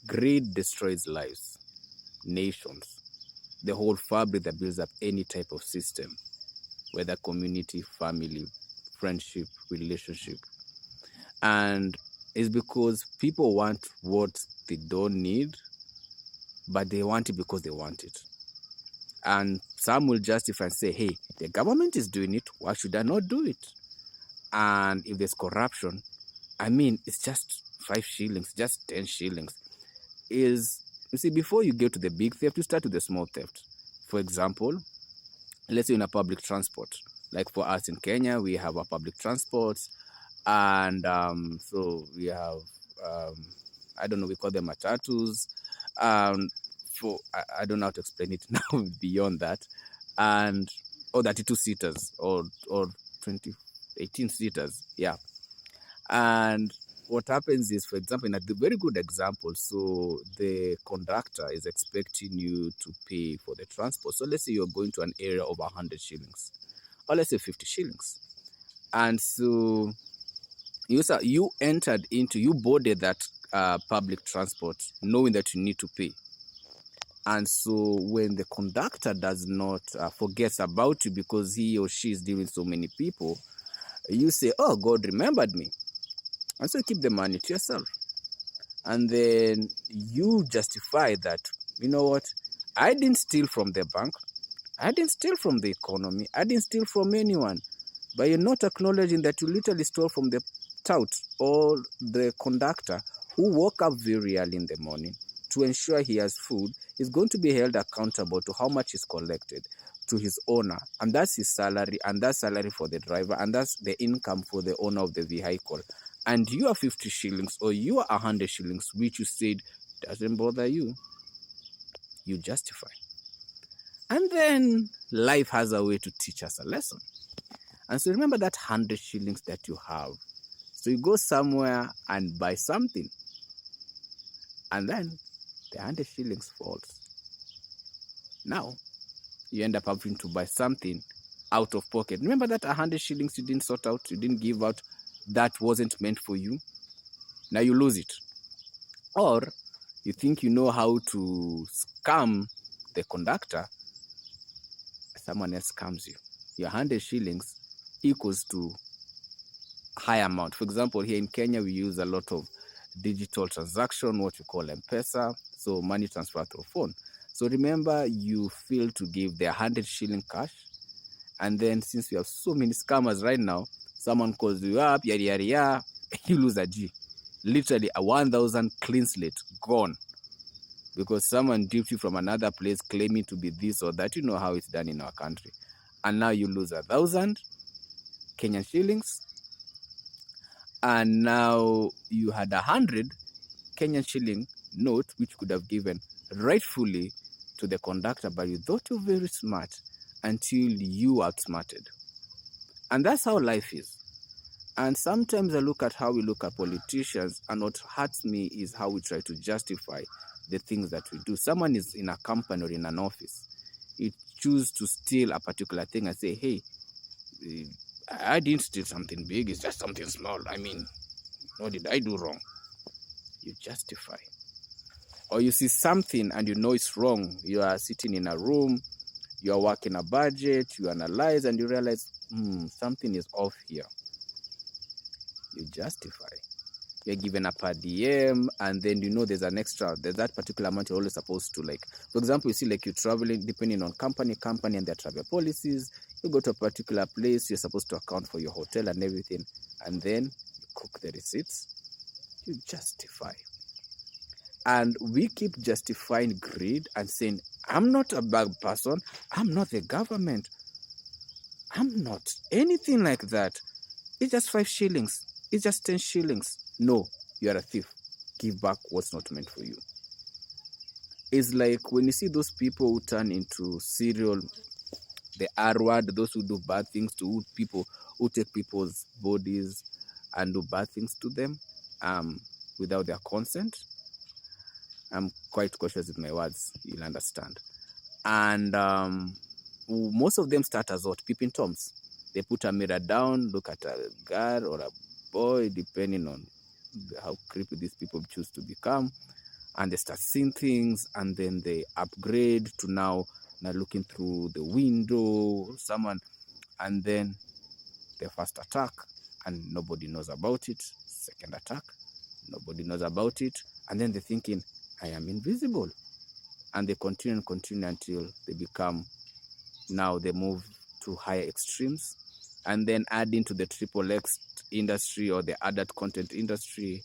Greed destroys lives, nations, the whole fabric that builds up any type of system, whether community, family, friendship, relationship. And it's because people want what they don't need, but they want it because they want it. And some will justify and say, hey, the government is doing it, why should I not do it? And if there's corruption, I mean, it's just 5 shillings, just 10 shillings. You see, before you get to the big theft, you start with the small theft. For example, let's say in a public transport. Like for us in Kenya, we have a public transports, and so we have, um, I don't know, we call them matatus. Um, I don't know how to explain it now beyond that, and or 32 seaters or 20, 18 seaters, yeah. And what happens is, for example, in a very good example, so the conductor is expecting you to pay for the transport. So let's say you're going to an area of 100 shillings, or let's say 50 shillings. And so you boarded that public transport knowing that you need to pay. And so when the conductor does not forgets about you because he or she is dealing with so many people, you say, oh, God remembered me. And so you keep the money to yourself. And then you justify that, you know what, I didn't steal from the bank, I didn't steal from the economy, I didn't steal from anyone. But you're not acknowledging that you literally stole from the tout or the conductor who woke up very early in the morning to ensure he has food, is going to be held accountable to how much is collected to his owner. And that's his salary, and that's salary for the driver, and that's the income for the owner of the vehicle. And you are 50 shillings or you are 100 shillings, which you said doesn't bother you. You justify. And then life has a way to teach us a lesson. And so remember that 100 shillings that you have. So you go somewhere and buy something. And then the 100 shillings falls. Now you end up having to buy something out of pocket. Remember that 100 shillings you didn't sort out, you didn't give out, that wasn't meant for you. Now you lose it. Or you think you know how to scam the conductor, someone else scams you. Your 100 shillings equals to high amount. For example, here in Kenya, we use a lot of digital transaction, what we call M-Pesa, so money transfer through phone. So remember, you fail to give the 100 shilling cash, and then since we have so many scammers right now, someone calls you up, yada yada yada, you lose a G. Literally a 1,000 clean slate gone, because someone duped you from another place claiming to be this or that. You know how it's done in our country. And now you lose 1,000 Kenyan shillings, and now you had 100 Kenyan shilling note, which could have given rightfully to the conductor, but you thought you were very smart until you outsmarted. And that's how life is. And sometimes I look at how we look at politicians, and what hurts me is how we try to justify the things that we do. Someone is in a company or in an office, you choose to steal a particular thing and say, hey, I didn't steal something big, it's just something small. I mean, what did I do wrong? You justify. Or you see something and you know it's wrong. You are sitting in a room, you are working a budget, you analyze and you realize, something is off here. You justify. You're given a per diem, and then you know there's that particular amount you're always supposed to, like, for example, you see, like, you're traveling, depending on company and their travel policies, you go to a particular place, you're supposed to account for your hotel and everything, and then you cook the receipts, you justify. And we keep justifying greed and saying, I'm not a bad person, I'm not the government, I'm not anything like that. It's just 5 shillings. It's just 10 shillings. No, you are a thief. Give back what's not meant for you. It's like when you see those people who turn into serial, the R word, those who do bad things to people, who take people's bodies and do bad things to them without their consent. I'm quite cautious with my words, you'll understand. And most of them start as what? Peeping toms. They put a mirror down, look at a girl or a boy, depending on how creepy these people choose to become. and they start seeing things, and then they upgrade to now looking through the window, someone, and then the first attack, and nobody knows about it. Second attack, nobody knows about it, and then they're thinking, I am invisible, and they continue and continue until they become, now they move to higher extremes, and then add into the triple X industry or the adult content industry.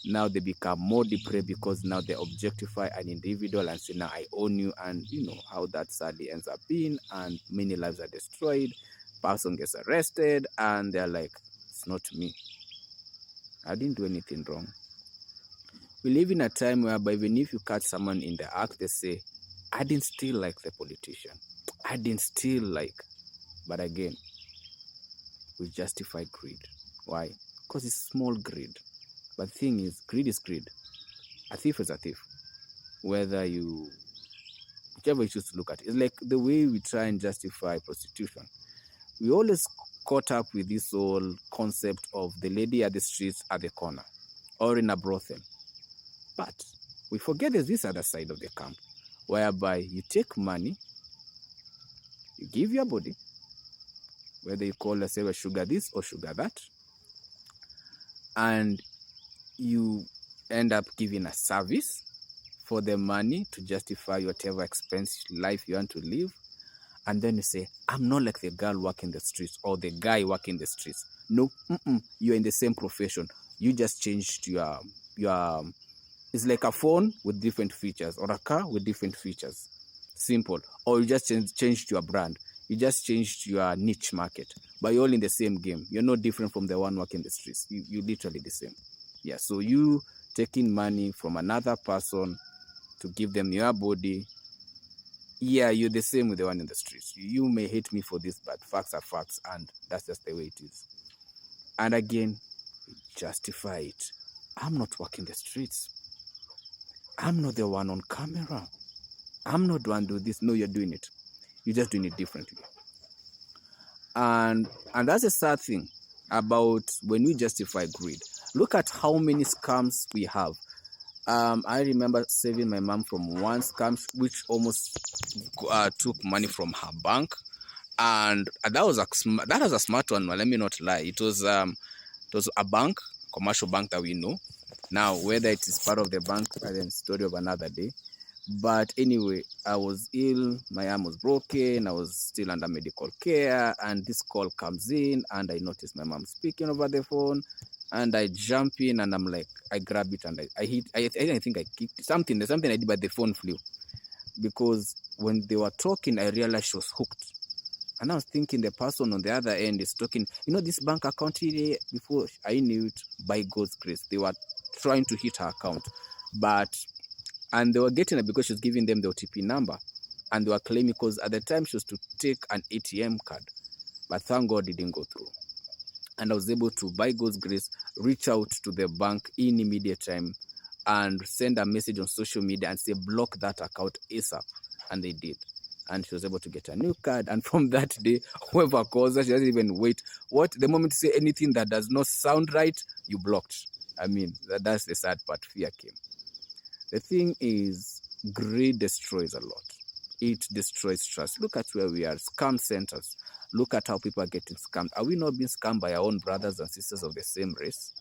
Now they become more depraved because now they objectify an individual and say, now I own you, and you know how that sadly ends up being, and many lives are destroyed, person gets arrested, and they're like, it's not me, I didn't do anything wrong. We live in a time whereby even if you catch someone in the act, they say, I didn't steal like the politician, I didn't steal like, but again, we justify greed. Why? Because it's small greed. But the thing is greed. A thief is a thief. Whichever you choose to look at it. It's like the way we try and justify prostitution. We always caught up with this whole concept of the lady at the streets at the corner or in a brothel. But we forget there's this other side of the camp, whereby you take money, you give your body, whether you call yourself a sugar this or sugar that, and you end up giving a service for the money to justify whatever expense life you want to live. And then you say, I'm not like the girl working the streets or the guy working the streets. No, you're in the same profession. You just changed your it's like a phone with different features or a car with different features. Simple. Or you just changed your brand. You just changed your niche market. But you're all in the same game. You're not different from the one working the streets. You're literally the same. Yeah, so you taking money from another person to give them your body, yeah, you're the same with the one in the streets. You may hate me for this, but facts are facts, and that's just the way it is. And again, justify it. I'm not working the streets. I'm not the one on camera. I'm not the one doing this. No, you're doing it. You're just doing it differently. And that's a sad thing about when we justify greed. Look at how many scams we have. I remember saving my mom from one scam, which almost took money from her bank, and that was a smart one. Let me not lie. It was a bank, commercial bank that we know. Now, whether it is part of the bank, then story of another day. But anyway, I was ill. My arm was broken. I was still under medical care, and this call comes in, and I noticed my mom speaking over the phone. And I jump in, and I'm like, I grab it, and I hit. I think I kicked something. There's something I did, but the phone flew. Because when they were talking, I realized she was hooked. And I was thinking the person on the other end is talking, this bank account here, before I knew it, by God's grace, they were trying to hit her account. And they were getting it because she was giving them the OTP number. And they were claiming, because at the time she was to take an ATM card. But thank God it didn't go through. And I was able to, by God's grace, reach out to the bank in immediate time and send a message on social media and say, block that account ASAP. And they did. And she was able to get a new card. And from that day, whoever calls her, she doesn't even wait. The moment you say anything that does not sound right, you blocked. I mean, that's the sad part. Fear came. The thing is, greed destroys a lot. It destroys trust. Look at where we are, scam centers. Look at how people are getting scammed. Are we not being scammed by our own brothers and sisters of the same race?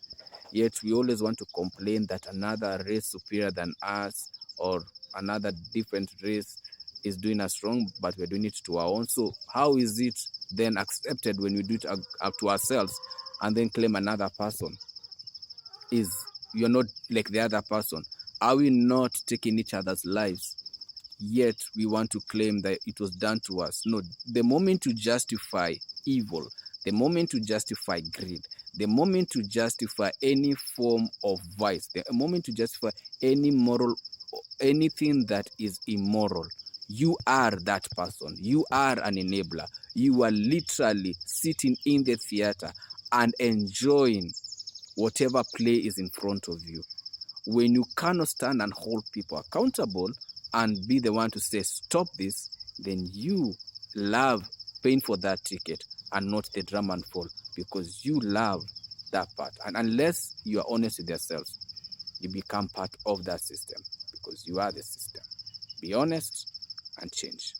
Yet we always want to complain that another race superior than us or another different race is doing us wrong, but we're doing it to our own. So how is it then accepted when we do it up to ourselves and then claim another person you're not like the other person? Are we not taking each other's lives? Yet we want to claim that it was done to us. No, the moment to justify evil, the moment to justify greed, the moment to justify any form of vice, the moment to justify anything that is immoral, you are that person. You are an enabler. You are literally sitting in the theater and enjoying whatever play is in front of you. When you cannot stand and hold people accountable and be the one to say, stop this, then you love paying for that ticket and not the drum and fall, because you love that part. And unless you are honest with yourselves, you become part of that system. because you are the system. Be honest and change.